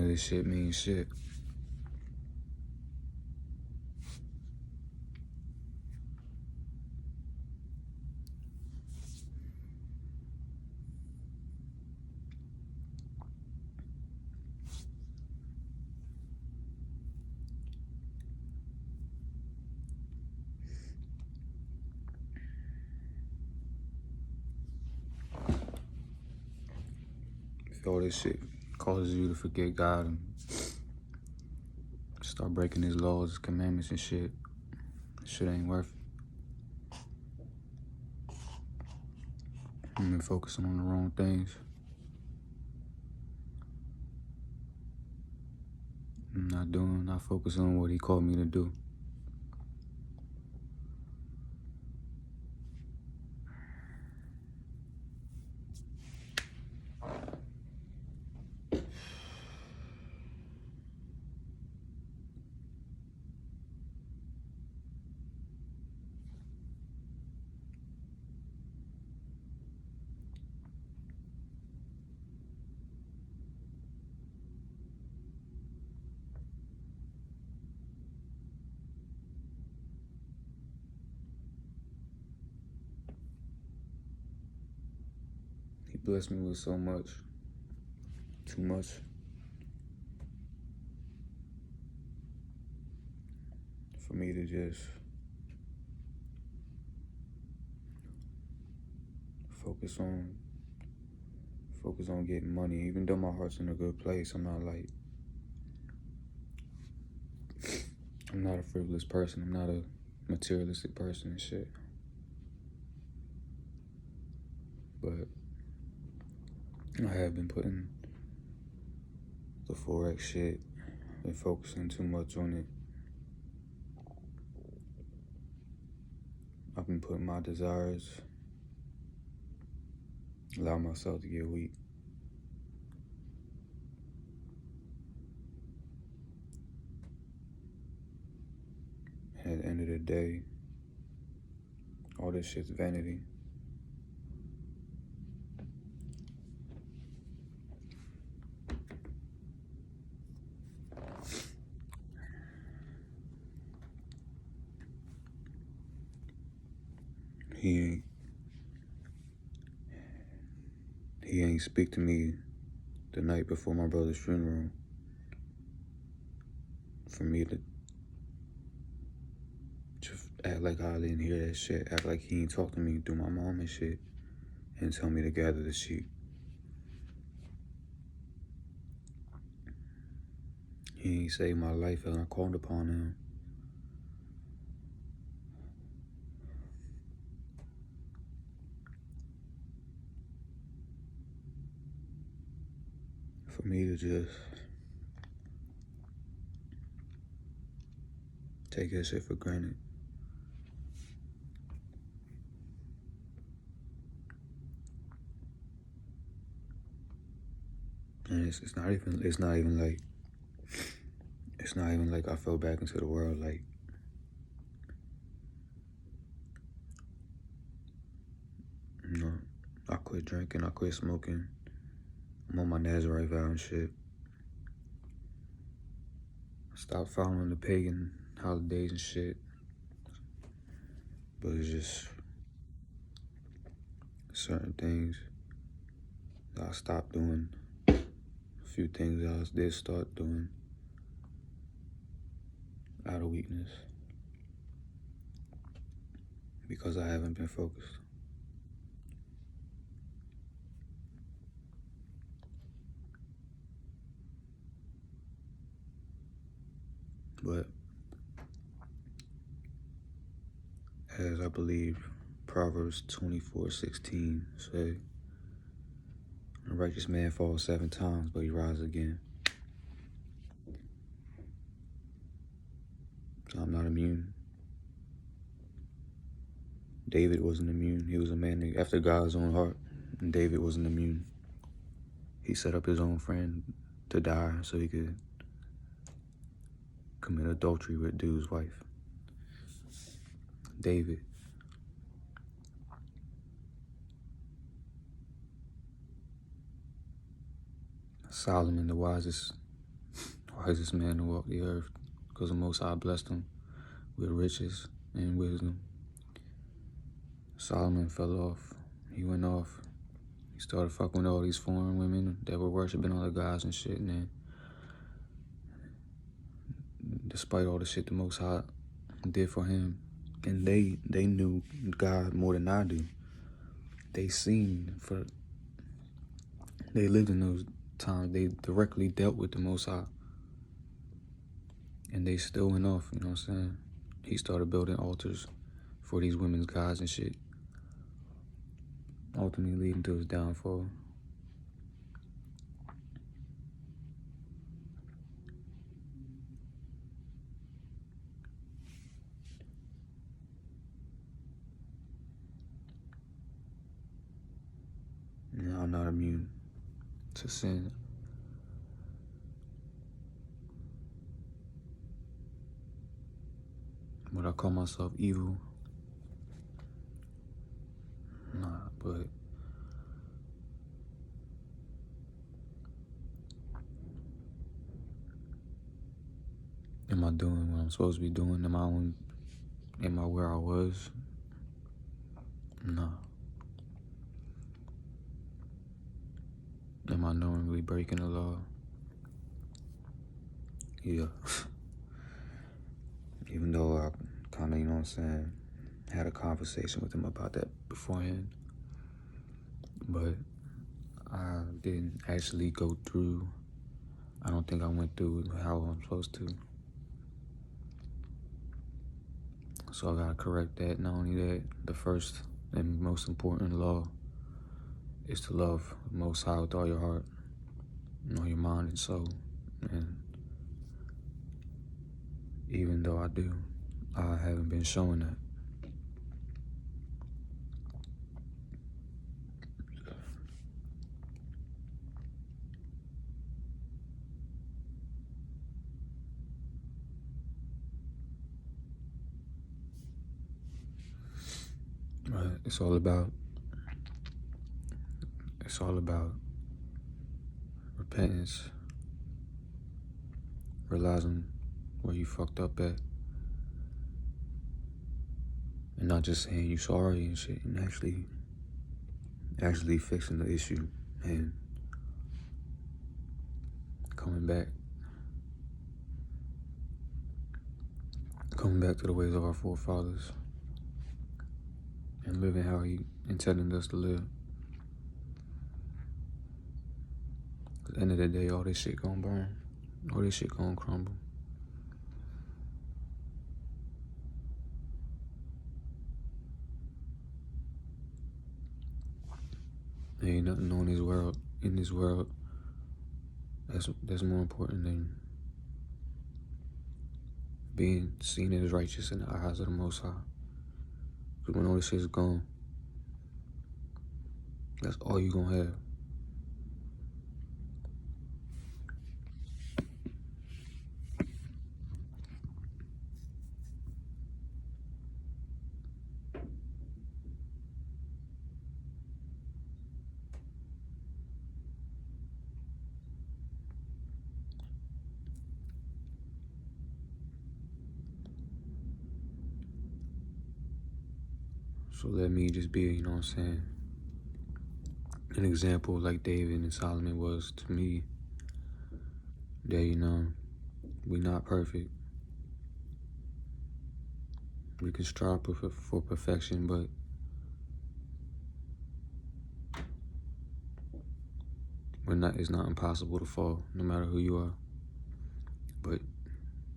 this shit means shit. If all this shit causes you to forget God and start breaking his laws, his commandments and shit, shit ain't worth it. I've been focusing on the wrong things. I'm not focusing on what he called me to do. He blessed me with so much, too much. For me to just focus on getting money. Even though my heart's in a good place, I'm not a frivolous person. I'm not a materialistic person and shit. But I have been putting the Forex shit, been focusing too much on it. I've been putting my desires, allow myself to get weak. And at the end of the day, all this shit's vanity. He ain't speak to me the night before my brother's funeral for me to just act like I didn't hear that shit, act like he ain't talk to me through my mom and shit, and tell me to gather the sheep. He ain't saved my life and I called upon him. For me to just take that shit for granted. And it's not even like I fell back into the world. Like, you know, I quit drinking, I quit smoking. I'm on my Nazarite vow and shit. Stop following the pagan holidays and shit. But it's just certain things that I stopped doing. A few things that I did start doing out of weakness. Because I haven't been focused. But as I believe Proverbs 24:16 say, a righteous man falls 7 times, but he rises again. So I'm not immune. David wasn't immune. He was a man after God's own heart, and David wasn't immune. He set up his own friend to die so he could commit adultery with dude's wife. David. Solomon, the wisest wisest man to walk the earth, because the Most High blessed him with riches and wisdom. Solomon fell off. He went off. He started fucking with all these foreign women that were worshiping other gods and shit. And then, despite all the shit the Most High did for him, and they knew God more than I do. They lived in those times. They directly dealt with the Most High. And they still went off, you know what I'm saying? He started building altars for these women's gods and shit, ultimately leading to his downfall. And I'm not immune to sin. Would I call myself evil? Nah, but am I doing what I'm supposed to be doing? Am I where I was? Nah. Am I knowingly breaking the law? Yeah. Even though I kind of, you know what I'm saying, had a conversation with him about that beforehand. But I didn't actually go through, I don't think I went through how I'm supposed to. So I gotta correct that. Not only that, the first and most important law is to love the Most High with all your heart, and all your mind and soul. And even though I do, I haven't been showing that. Right? It's all about repentance, realizing where you fucked up at, and not just saying you sorry and shit, and actually fixing the issue and coming back to the ways of our forefathers and living how he intended us to live. At the end of the day, all this shit gonna burn. All this shit gonna crumble. There ain't nothing in this world that's more important than being seen as righteous in the eyes of the Most High. Because when all this shit's gone, that's all you gonna have. So let me just be, you know what I'm saying, an example like David and Solomon was to me. That, you know, we're not perfect. We can strive for perfection, but it's not impossible to fall, no matter who you are. But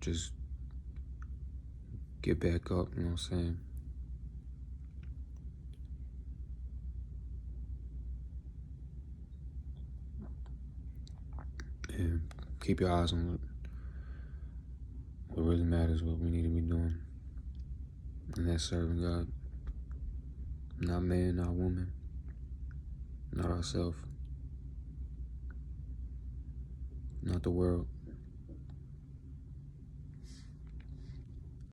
just get back up, you know what I'm saying? And keep your eyes on what really matters, what we need to be doing. And that's serving God. Not man, not woman, not ourselves, not the world.